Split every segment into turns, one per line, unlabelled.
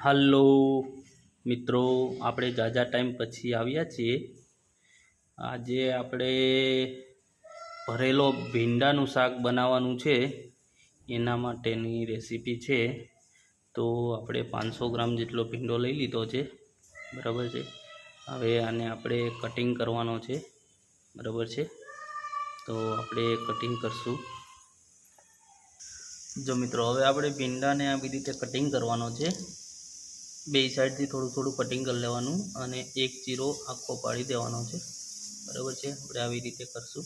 Hello મિત્રો, આપણે ઝાઝા ટાઈમ પછી આવ્યા છીએ। આજે આપણે ભરેલો ભીંડાનું શાક બનાવવાનું છે, એના માટેની રેસીપી છે। તો આપણે 500 ગ્રામ જેટલો ભીંડો લઈ લીધો છે, બરાબર છે। હવે આને આપણે કટિંગ કરવાનો છે, બરાબર છે। તો આપણે કટિંગ કરશું। જો મિત્રો, હવે આપણે ભીંડાને આવી રીતે કટિંગ કરવાનો છે। બે સાઈડથી થોડું થોડું કટિંગ કરી લેવાનું અને એક ચીરો આખો પાડી દેવાનો છે, બરાબર છે। આપણે આવી રીતે કરશું,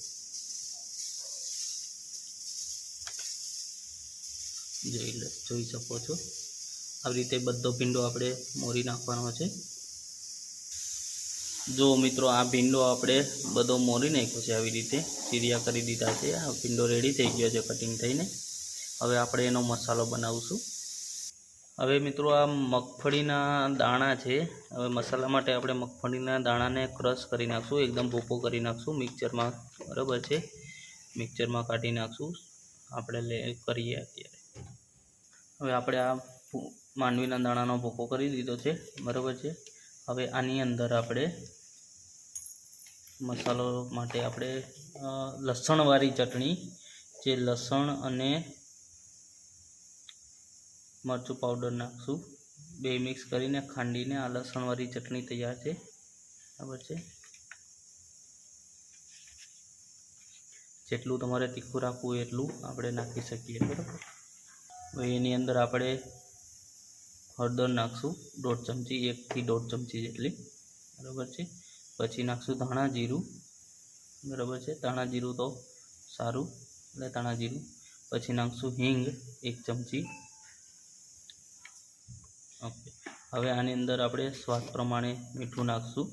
જોઈ શકો છો। આવી રીતે બધો ભીંડો આપણે મોરી નાખવાનો છે। જો મિત્રો, આ ભીંડો આપણે બધો મોરી નાખ્યો છે, આવી રીતે ચીરિયા કરી દીધા છે। આ ભીંડો રેડી થઈ ગયો છે કટિંગ થઈને। હવે આપણે એનો મસાલો બનાવશું। હવે મિત્રો, આ મગફળીના દાણા છે। હવે મસાલા માટે આપણે મગફળીના દાણાને ક્રશ કરી નાખશું, એકદમ ભૂકો કરી નાખશું મિક્સરમાં, બરાબર છે। મિક્સરમાં કાઢી નાખશું, આપણે કરીએ અત્યારે। હવે આપણે આ માંડવીના દાણાનો ભૂકો કરી દીધો છે, બરાબર છે। હવે આની અંદર આપણે મસાલો માટે આપણે લસણવાળી ચટણી, જે લસણ અને મરચું પાવડર નાખશું, બે મિક્સ કરીને ખાંડીને આ લસણવાળી ચટણી તૈયાર છે, બરાબર છે। જેટલું તમારે તીખું રાખવું એટલું આપણે નાખી શકીએ, બરાબર। હવે એની અંદર આપણે હળદર નાખશું 1.5 ચમચી, 1 થી 1.5 ચમચી જેટલી, બરાબર છે। પછી નાખશું ધાણા જીરું, બરાબર છે। ધાણા જીરું તો સારું, એટલે ધાણા જીરું। પછી નાખશું હિંગ 1 ચમચી, ઓકે। હવે આની અંદર આપણે સ્વાદ પ્રમાણે મીઠું નાખશું।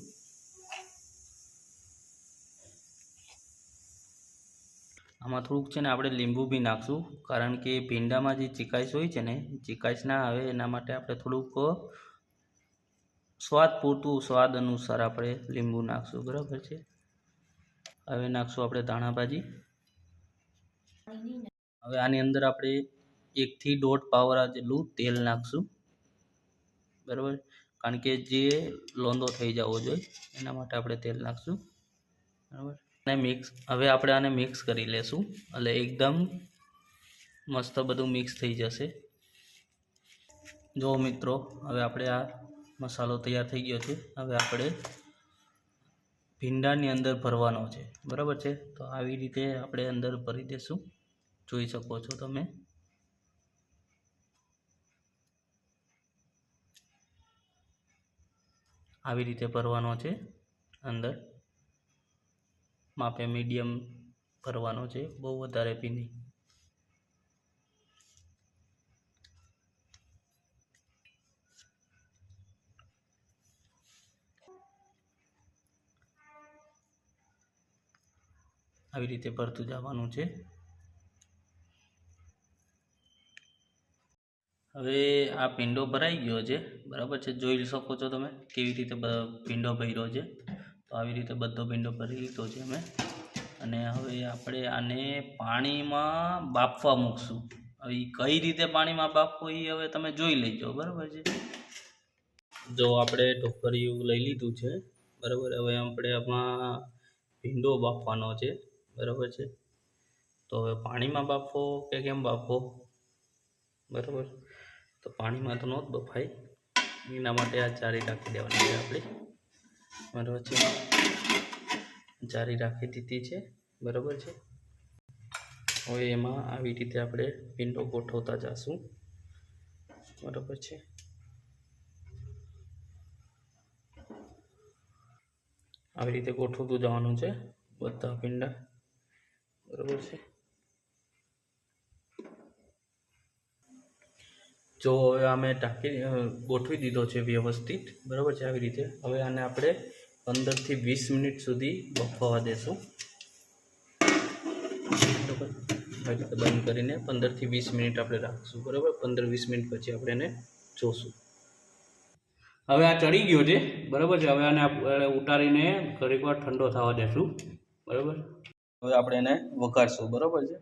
આમાં થોડુંક છે ને આપણે લીંબુ બી નાખશું, કારણ કે ભીંડામાં જે ચીકાશ હોય છે ને, ચીકાશ ના આવે એના માટે આપણે થોડુંક સ્વાદ પૂરતું, સ્વાદ અનુસાર આપણે લીંબુ નાખશું, બરાબર છે। હવે નાખશું આપણે ધાણાભાજી। હવે આની અંદર આપણે 1 થી 1.5 પાવડા જેટલું તેલ નાખશું, બરાબર, કારણ કે જે લોંદો થઈ જવો જોઈએ એના માટે આપણે તેલ નાખશું, બરાબર। અને હવે આપણે આને મિક્સ કરી લેશું, એટલે એકદમ મસ્ત બધું મિક્સ થઈ જશે। જો મિત્રો, હવે આપણે આ મસાલો તૈયાર થઈ ગયો છે। હવે આપણે ભીંડાની અંદર ભરવાનો છે, બરાબર છે। તો આવી રીતે આપણે અંદર ભરી દઈશું, જોઈ શકો છો તમે। આવી રીતે ભરવાનો છે, અંદર માપે મીડિયમ ભરવાનો છે, બહુ વધારે બી નહીં। આવી રીતે ભરતું જવાનું છે। હવે આ ભીંડો ભરાઈ ગયો છે, બરાબર છે, જોઈ શકો છો તમે કેવી રીતે ભીંડો ભર્યો છે। તો આવી રીતે બધો ભીંડો ભરી લીધો છે અમે, અને હવે આપણે આને પાણીમાં બાફવા મૂકશું। હવે કઈ રીતે પાણીમાં બાફવું એ હવે તમે જોઈ લેજો, બરાબર છે। જો આપણે ઢોકળિયું લઈ લીધું છે, બરાબર। હવે આપણે આમાં ભીંડો બાફવાનો છે, બરાબર છે। તો હવે પાણીમાં બાફો કે કેમ બાફો, બરાબર। તો પાણીમાં તો ન જ બફાય, એના માટે આ જારી રાખી દેવાની છે આપણે, બરાબર છે। જારી રાખી દીધી છે, બરાબર છે। હવે એમાં આવી રીતે આપણે ભીંડો ગોઠવતા જઈશું, બરાબર છે। આવી રીતે ગોઠવતું જવાનું છે બધા ભીંડા, બરાબર છે। જો હવે અમે ગોઠવી દીધો છે વ્યવસ્થિત, બરાબર છે, આવી રીતે। હવે આને આપણે 15 થી 20 મિનિટ સુધી બફાવા દેશું, બરાબર। આવી રીતે બંધ કરીને 15 થી 20 મિનિટ આપણે રાખશું, બરાબર। 15-20 મિનિટ પછી આપણે એને જોશું। હવે આ ચડી ગયો છે, બરાબર છે। હવે આને આપણે ઉતારીને ઘડીક વાર ઠંડો થવા દેશું, બરાબર। હવે આપણે એને વઘારશું, બરાબર છે।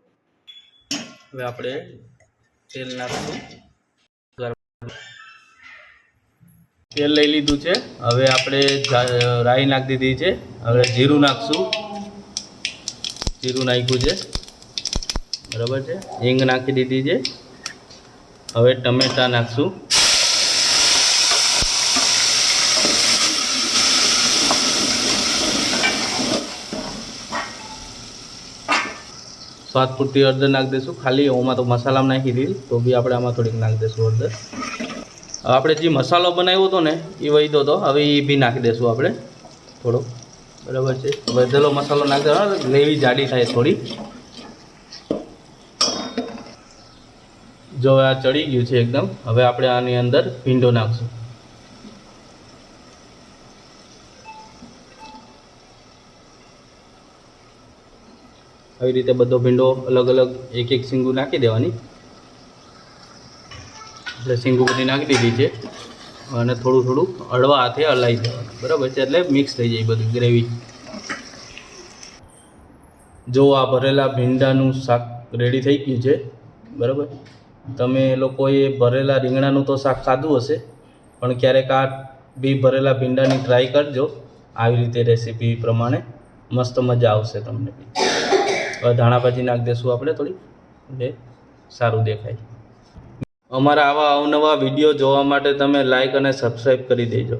હવે આપણે તેલ નાખશું, તેલ લઈ લીધું છે. હવે આપણે રાઈ નાખી દીધી છે. હવે જીરું નાખશું. જીરું નાખ્યું છે, બરાબર છે. હિંગ નાખી દીધી છે. હવે ટમેટા નાખશું. સ્વાદ પૂરતી હળદર નાખી દઈશું. ખાલી ઓમાં તો મસાલામાં નાખી દીધી, તો બી આપણે આમાં થોડીક નાખી દઈશું હળદર. આપણે જે મસાલો બનાવ્યો હતો ને એ વહીતો હતો, હવે એ બી નાખી દઈશું આપણે થોડો, બરાબર છે. વધેલો મસાલો નાખી દેવાનો, ગ્રેવી જાડી થાય થોડી. જો આ ચડી ગયું છે એકદમ. હવે આપણે આની અંદર ભીંડો નાખશું. આવી રીતે બધો ભીંડો અલગ અલગ એક એક સિંગુ નાખી દેવાની. એટલે સિંગુ બધી નાખી દીધી છે અને થોડું થોડું હળવા હાથે હલાવી દેવાનું, બરાબર છે. એટલે મિક્સ થઈ જાય બધું ગ્રેવી. જો આ ભરેલા ભીંડાનું શાક રેડી થઈ ગયું છે, બરાબર. તમે લોકોએ ભરેલા રીંગણાનું તો શાક ખાધું હશે, પણ ક્યારેક આ બી ભરેલા ભીંડાની ટ્રાય કરજો આવી રીતે રેસીપી પ્રમાણે. મસ્ત મજા આવશે તમને. હવે ધાણા ભાજી નાખી દઈશું આપણે થોડી, એટલે સારું દેખાય. અમારા આવા અવનવા વિડીયો જોવા માટે તમે લાઈક અને સબસ્ક્રાઈબ કરી દેજો.